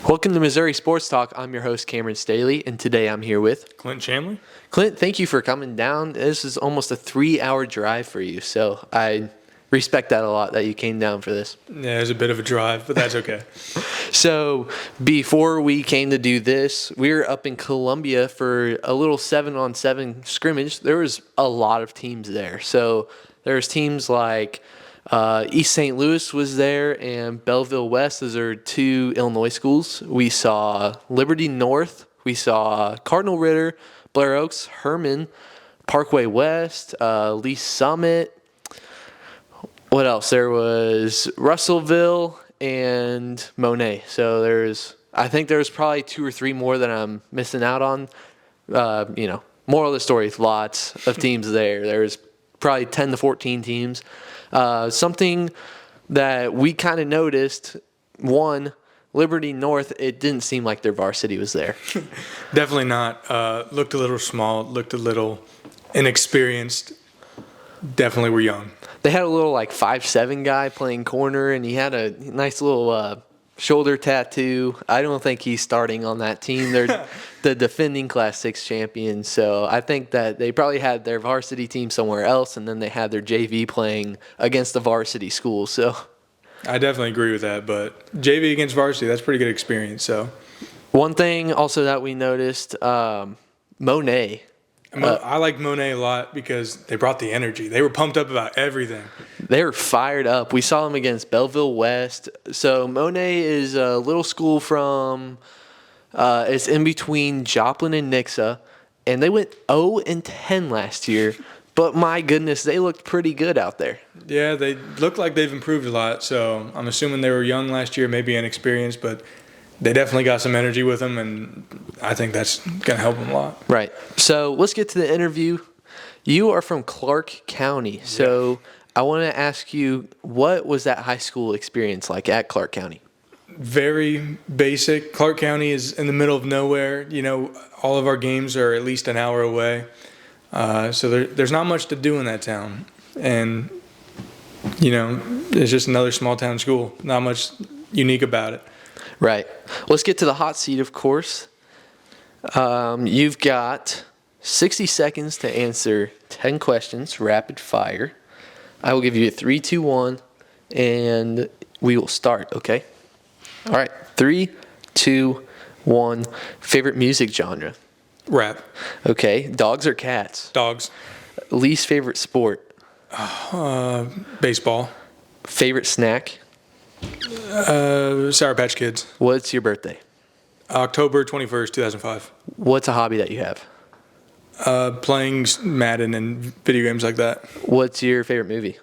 Welcome to Missouri Sports Talk. I'm your host, Cameron Staley, and today I'm here with Clint Chamley. Clint. Thank you for coming down. This is almost a 3-hour drive for you, so I respect that a lot that you came down for this. Yeah, it was a bit of a drive, but that's okay. So before we came to do this, we were up in Columbia for a little 7-on-7 scrimmage. There was a lot of teams there. So there's teams like East St. Louis was there and Belleville West. Those are two Illinois schools. We saw Liberty North. We saw Cardinal Ritter, Blair Oaks, Herman, Parkway West, Lee Summit. What else? There was Russellville and Monet. So I think there's probably 2 or 3 more that I'm missing out on. Moral of the story, lots of teams there. There's probably 10 to 14 teams. Something that we kind of noticed, one, Liberty North, it didn't seem like their varsity was there. Definitely not. Looked a little small, looked a little inexperienced. Definitely were young. They had a little 5'7" guy playing corner, and he had a nice little shoulder tattoo. I don't think he's starting on that team. They're the defending Class 6 champions, so I think that they probably had their varsity team somewhere else, and then they had their JV playing against the varsity school. So I definitely agree with that, but JV against varsity, that's a pretty good experience. So one thing also that we noticed, Monet. I like Monet a lot because they brought the energy. They were pumped up about everything. They were fired up. We saw them against Belleville West. So Monet is a little school from it's in between Joplin and Nixa, and they went 0-10 last year. But my goodness, they looked pretty good out there. Yeah, they look like they've improved a lot. So I'm assuming they were young last year, maybe inexperienced, but they definitely got some energy with them, and I think that's going to help them a lot. Right. So let's get to the interview. You are from Clark County. So I want to ask you, what was that high school experience like at Clark County? Very basic. Clark County is in the middle of nowhere. All of our games are at least an hour away. So there's not much to do in that town. And, it's just another small town school. Not much unique about it. Right. Let's get to the hot seat, of course. You've got 60 seconds to answer 10 questions, rapid fire. I will give you a 3, 2, 1, and we will start, okay? All right. 3, 2, 1. Favorite music genre? Rap. Okay. Dogs or cats? Dogs. Least favorite sport? Baseball. Favorite snack? Sour Patch Kids. What's your birthday? October 21st, 2005. What's a hobby that you have? Playing Madden and video games like that. What's your favorite movie?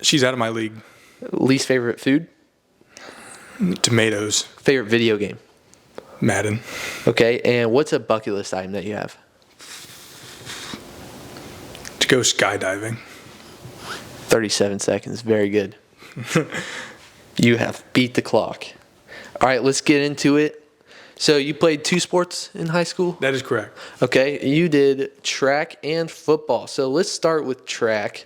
She's out of my league. Least favorite food? Tomatoes. Favorite video game? Madden. Okay, and what's a bucket list item that you have? To go skydiving. 37 seconds. Very good. You have beat the clock. All right, let's get into it. So you played 2 sports in high school? That is correct. Okay, you did track and football. So let's start with track.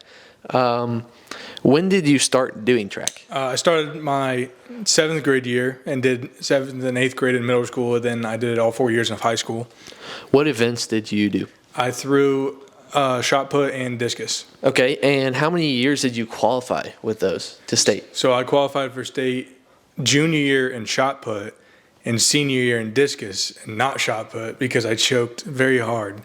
When did you start doing track? I started my 7th grade year and did 7th and 8th grade in middle school, and then I did it all 4 years of high school. What events did you do? I threw shot put and discus. Okay, and how many years did you qualify with those to state? So I qualified for state junior year in shot put and senior year in discus and not shot put because I choked very hard.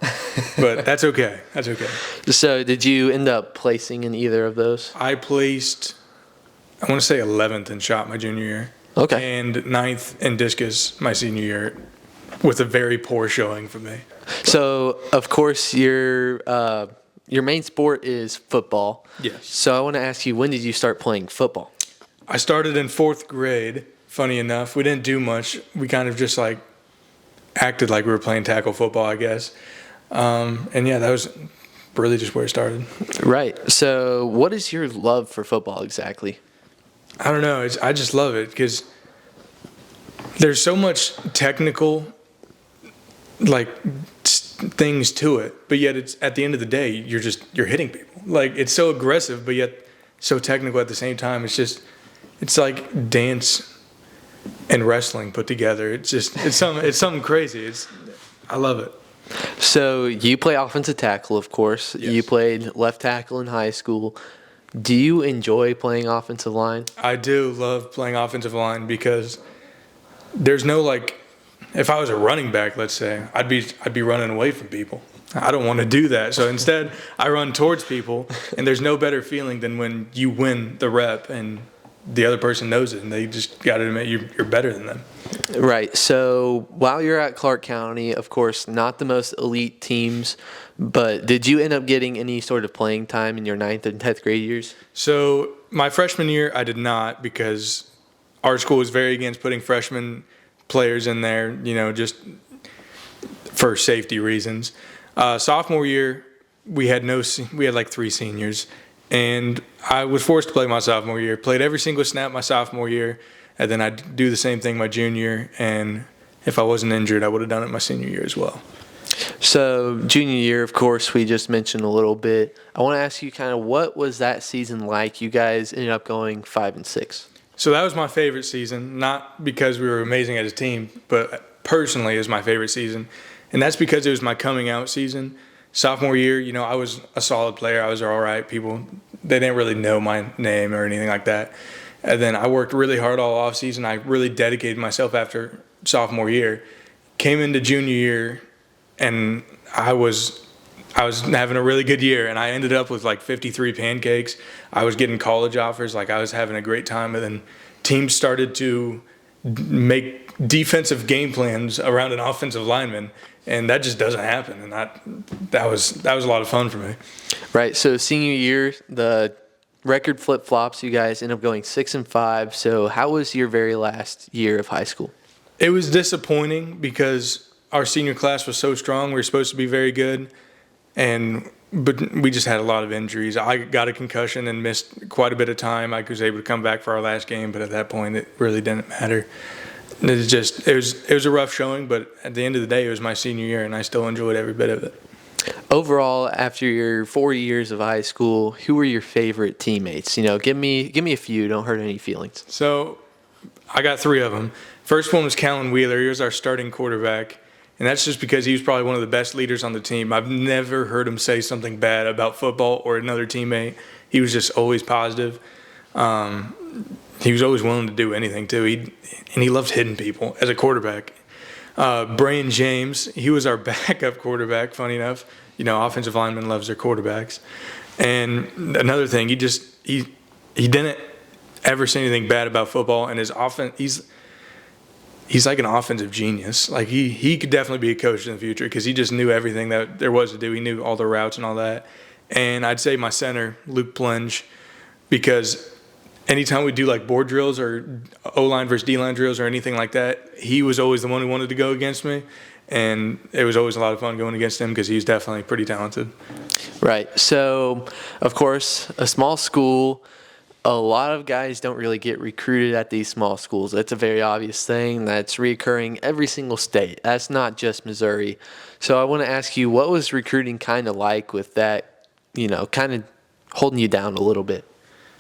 But that's okay. That's okay. So did you end up placing in either of those? I placed, I want to say 11th in shot my junior year. Okay. And 9th in discus my senior year with a very poor showing for me. So, of course, your main sport is football. Yes. So I want to ask you, when did you start playing football? I started in 4th grade, funny enough. We didn't do much. We kind of just acted like we were playing tackle football, I guess. And yeah, that was really just where it started. Right. So what is your love for football exactly? I don't know. I just love it because there's so much technical things to it, but yet it's at the end of the day you're hitting people. It's so aggressive, but yet so technical at the same time. It's like dance and wrestling put together. It's something crazy. I love it. So you play offensive tackle, of course. Yes. You played left tackle in high school. Do you enjoy playing offensive line? I do love playing offensive line because there's no like, if I was a running back, let's say, I'd be running away from people. I don't want to do that. So instead, I run towards people, and there's no better feeling than when you win the rep and the other person knows it, and they just got to admit you're better than them. Right. So while you're at Clark County, of course, not the most elite teams, but did you end up getting any sort of playing time in your 9th and 10th grade years? So my freshman year, I did not, because our school is very against putting freshman players in there, just for safety reasons. Sophomore year, we had like 3 seniors, and I was forced to play my sophomore year. Played every single snap my sophomore year, and then I'd do the same thing my junior. And if I wasn't injured, I would have done it my senior year as well. So junior year, of course, we just mentioned a little bit. I want to ask you kind of what was that season like? You guys ended up going 5-6. So that was my favorite season, not because we were amazing as a team, but personally it was my favorite season. And that's because it was my coming out season. Sophomore year, I was a solid player. I was all right. People, they didn't really know my name or anything like that. And then I worked really hard all off season. I really dedicated myself after sophomore year. Came into junior year, and I was having a really good year, and I ended up with like 53 pancakes. I was getting college offers. Like, I was having a great time. And then teams started to make defensive game plans around an offensive lineman, and that just doesn't happen. And that was a lot of fun for me. Right. So senior year, the record flip-flops, you guys end up going 6-5. So how was your very last year of high school? It was disappointing because our senior class was so strong. We were supposed to be very good, but we just had a lot of injuries. I got a concussion and missed quite a bit of time. I was able to come back for our last game, but at that point, it really didn't matter. It was a rough showing, but at the end of the day, it was my senior year, and I still enjoyed every bit of it. Overall, after your 4 years of high school, who were your favorite teammates? Give me a few. Don't hurt any feelings. So I got 3 of them. First one was Callan Wheeler. He was our starting quarterback, and that's just because he was probably one of the best leaders on the team. I've never heard him say something bad about football or another teammate. He was just always positive. He was always willing to do anything, too. He loved hitting people as a quarterback. Brian James, he was our backup quarterback, funny enough. Offensive linemen loves their quarterbacks. And another thing, he didn't ever say anything bad about football. And his offense, he's like an offensive genius. Like, he could definitely be a coach in the future because he just knew everything that there was to do. He knew all the routes and all that. And I'd say my center, Luke Plenge, because anytime we do like board drills or O-line versus D-line drills or anything like that, he was always the one who wanted to go against me. And it was always a lot of fun going against him because he's definitely pretty talented. Right. So, of course, a small school, a lot of guys don't really get recruited at these small schools. That's a very obvious thing that's reoccurring every single state. That's not just Missouri. So I want to ask you, what was recruiting kind of like with that, kind of holding you down a little bit?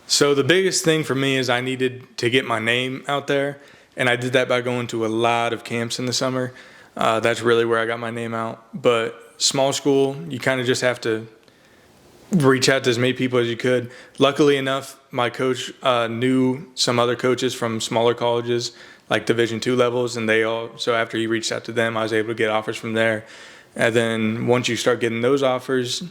So the biggest thing for me is I needed to get my name out there, and I did that by going to a lot of camps in the summer. That's really where I got my name out. But small school, you kind of just have to reach out to as many people as you could. Luckily enough, my coach knew some other coaches from smaller colleges, like Division II levels, and so after he reached out to them, I was able to get offers from there. And then once you start getting those offers,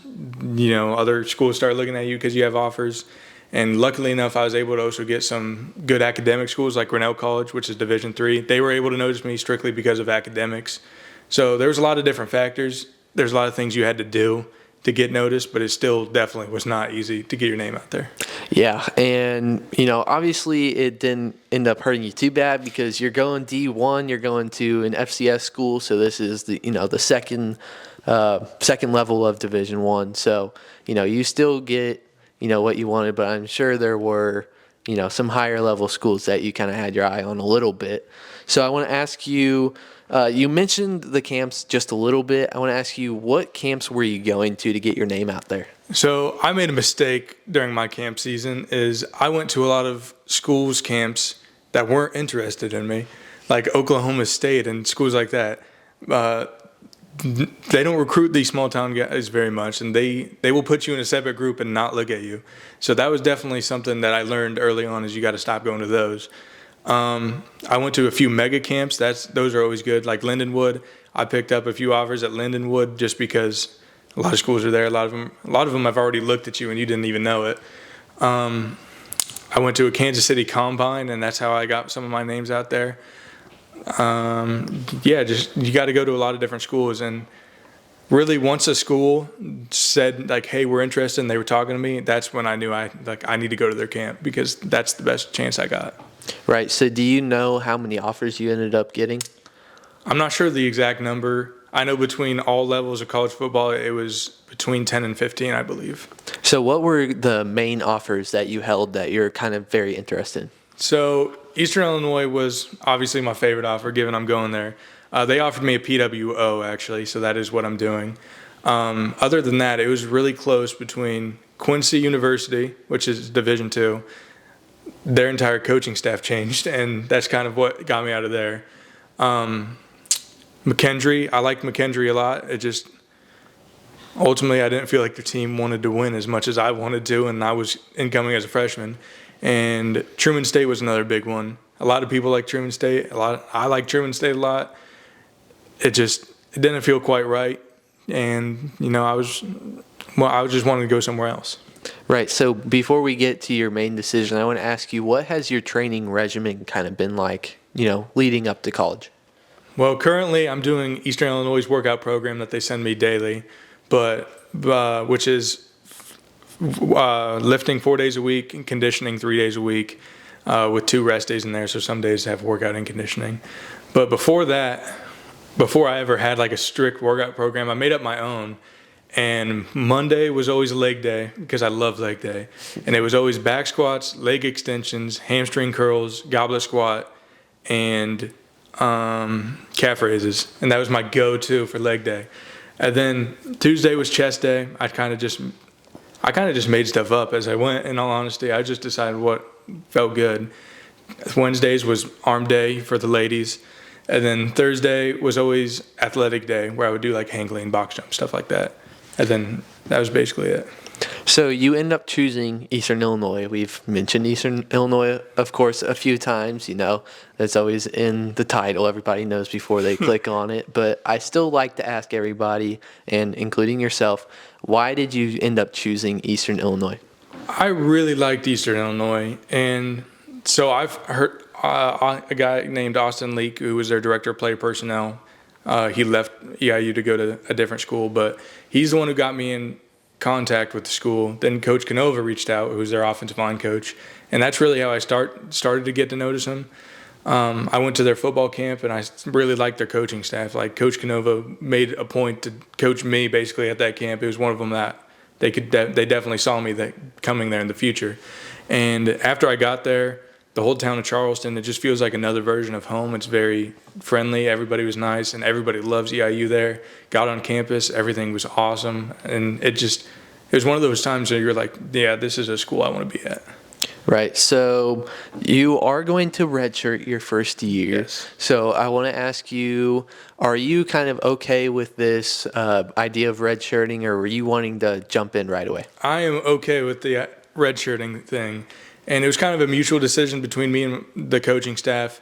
other schools start looking at you because you have offers. And luckily enough, I was able to also get some good academic schools like Grinnell College, which is Division III. They were able to notice me strictly because of academics. So there was a lot of different factors. There's a lot of things you had to do to get noticed, but it still definitely was not easy to get your name out there. Yeah, and, obviously it didn't end up hurting you too bad because you're going D1, you're going to an FCS school, so this is the second level of Division I. So, you still get what you wanted, but I'm sure there were, some higher level schools that you kind of had your eye on a little bit. So I want to ask you, you mentioned the camps just a little bit. I want to ask you, what camps were you going to get your name out there? So I made a mistake during my camp season is I went to a lot of schools' camps that weren't interested in me, like Oklahoma State and schools like that. Uh, they don't recruit these small town guys very much, and they will put you in a separate group and not look at you. So that was definitely something that I learned early on, is you got to stop going to those. I went to a few mega camps. Those are always good. Like Lindenwood, I picked up a few offers at Lindenwood just because a lot of schools are there. A lot of them have already looked at you and you didn't even know it. I went to a Kansas City Combine, and that's how I got some of my names out there. Just you got to go to a lot of different schools, and really once a school said like, hey, we're interested, and they were talking to me, that's when I knew I need to go to their camp, because that's the best chance I got. Right. So do you know how many offers you ended up getting? I'm not sure the exact number. I know between all levels of college football, it was between 10 and 15, I believe. So what were the main offers that you held that you're kind of very interested in? So Eastern Illinois was obviously my favorite offer, given I'm going there. They offered me a PWO, actually, so that is what I'm doing. Other than that, it was really close between Quincy University, which is Division II. Their entire coaching staff changed, and that's kind of what got me out of there. McKendree, I liked McKendree a lot. It just, ultimately, I didn't feel like the team wanted to win as much as I wanted to, and I was incoming as a freshman. And Truman State was another big one. A lot of people like Truman State. I like Truman State a lot. It didn't feel quite right, and I was just wanting to go somewhere else. Right. So before we get to your main decision, I want to ask you, what has your training regimen kind of been like, leading up to college? Well, currently I'm doing Eastern Illinois' workout program that they send me daily, which is lifting 4 days a week and conditioning 3 days a week, with 2 rest days in there. So some days have workout and conditioning. But before that, before I ever had like a strict workout program, I made up my own. And Monday was always leg day, because I love leg day. And it was always back squats, leg extensions, hamstring curls, goblet squat, and calf raises. And that was my go-to for leg day. And then Tuesday was chest day. I kind of just made stuff up as I went, in all honesty. I just decided what felt good. Wednesdays was arm day for the ladies. And then Thursday was always athletic day, where I would do like hang clean, box jump, stuff like that. And then that was basically it. So you end up choosing Eastern Illinois. We've mentioned Eastern Illinois, of course, a few times. That's always in the title. Everybody knows before they click on it. But I still like to ask everybody, and including yourself, why did you end up choosing Eastern Illinois? I really liked Eastern Illinois. And so I've heard a guy named Austin Leak, who was their director of player personnel. He left EIU to go to a different school, but he's the one who got me in contact with the school. Then Coach Canova reached out, who's their offensive line coach, and that's really how I started to get to notice him. I went to their football camp, and I really liked their coaching staff. Like Coach Canova made a point to coach me basically at that camp. It was one of them that they definitely saw me coming there in the future. And after I got there, the whole town of Charleston, it just feels like another version of home. It's very friendly. Everybody was nice, and everybody loves EIU there. Got on campus, everything was awesome, and it was one of those times where you're like, yeah, this is a school I want to be at. Right. So you are going to redshirt your first year. Yes. So I want to ask you, are you kind of okay with this idea of redshirting, or were you wanting to jump in right away? I am okay with the redshirting thing. And it was kind of a mutual decision between me and the coaching staff.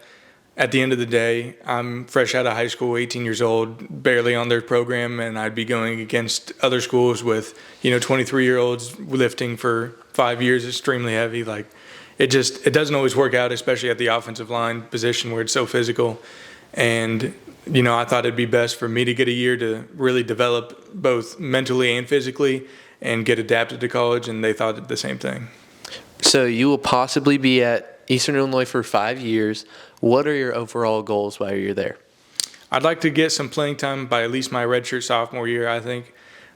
At the end of the day, I'm fresh out of high school, 18 years old, barely on their program, and I'd be going against other schools with, 23-year-olds lifting for 5 years, extremely heavy. Like, it doesn't always work out, especially at the offensive line position where it's so physical. And, I thought it'd be best for me to get a year to really develop both mentally and physically and get adapted to college, and they thought the same thing. So you will possibly be at Eastern Illinois for 5 years. What are your overall goals while you're there? I'd like to get some playing time by at least my redshirt sophomore year. I think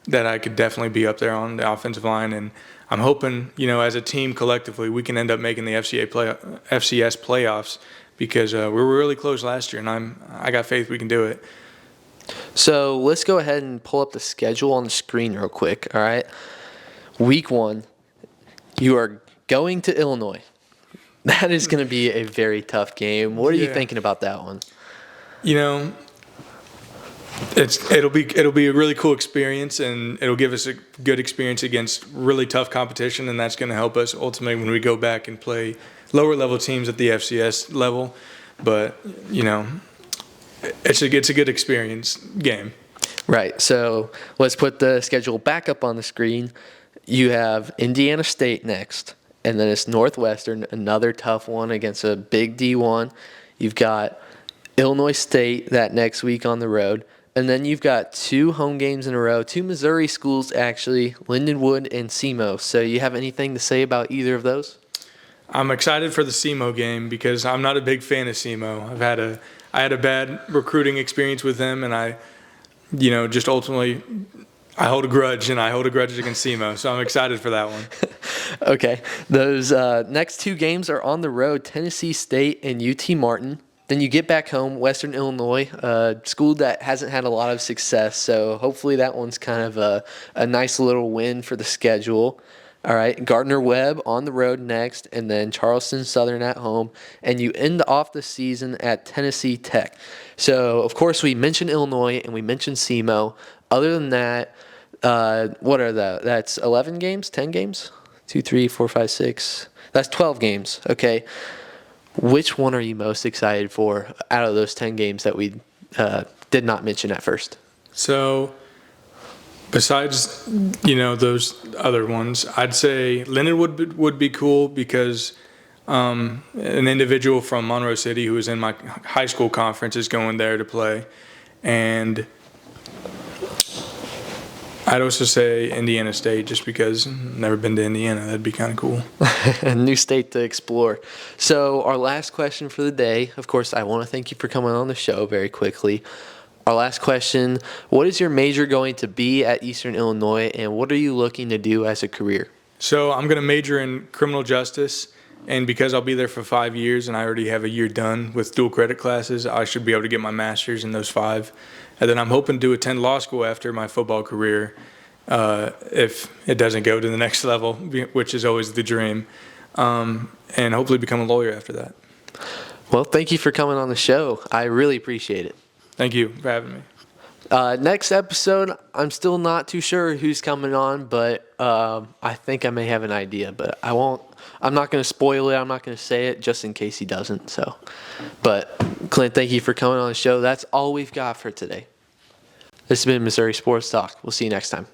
that I could definitely be up there on the offensive line, and I'm hoping, as a team collectively, we can end up making the FCS playoffs, because we were really close last year, and I got faith we can do it. So let's go ahead and pull up the schedule on the screen real quick. All right. Week 1, you are going to Illinois. That is going to be a very tough game. What are you thinking about that one? You know, it'll be a really cool experience, and it'll give us a good experience against really tough competition, and that's going to help us ultimately when we go back and play lower level teams at the FCS level. But you know, it's a good experience game. Right. So let's put the schedule back up on the screen. You have Indiana State next, and then it's Northwestern, another tough one against a big D1. You've got Illinois State that next week on the road. And then you've got 2 home games in a row, 2 Missouri schools actually, Lindenwood and SEMO. So you have anything to say about either of those? I'm excited for the SEMO game because I'm not a big fan of SEMO. I had a bad recruiting experience with them, and just ultimately I hold a grudge against SEMO. So I'm excited for that one. Okay. Those next 2 games are on the road, Tennessee State and UT Martin. Then you get back home, Western Illinois, a school that hasn't had a lot of success. So hopefully that one's kind of a nice little win for the schedule. All right, Gardner-Webb on the road next, and then Charleston Southern at home. And you end off the season at Tennessee Tech. So, of course, we mentioned Illinois and we mentioned SEMO. Other than that, what are that's 11 games, 10 games? 2, 3, 4, 5, 6. That's 12 games, okay. Which one are you most excited for out of those 10 games that we did not mention at first? So, besides, those other ones, I'd say Lindenwood would be cool because an individual from Monroe City who was in my high school conference is going there to play. And I'd also say Indiana State just because I've never been to Indiana. That'd be kind of cool. A new state to explore. So our last question for the day, of course, I want to thank you for coming on the show very quickly. Our last question, what is your major going to be at Eastern Illinois, and what are you looking to do as a career? So I'm going to major in criminal justice, and because I'll be there for 5 years and I already have a year done with dual credit classes, I should be able to get my master's in those 5. And then I'm hoping to attend law school after my football career if it doesn't go to the next level, which is always the dream, and hopefully become a lawyer after that. Well, thank you for coming on the show. I really appreciate it. Thank you for having me. Next episode, I'm still not too sure who's coming on, but I think I may have an idea, but I'm not going to spoil it. I'm not going to say it just in case he doesn't. So, but Clint, thank you for coming on the show. That's all we've got for today. This has been Missouri Sports Talk. We'll see you next time.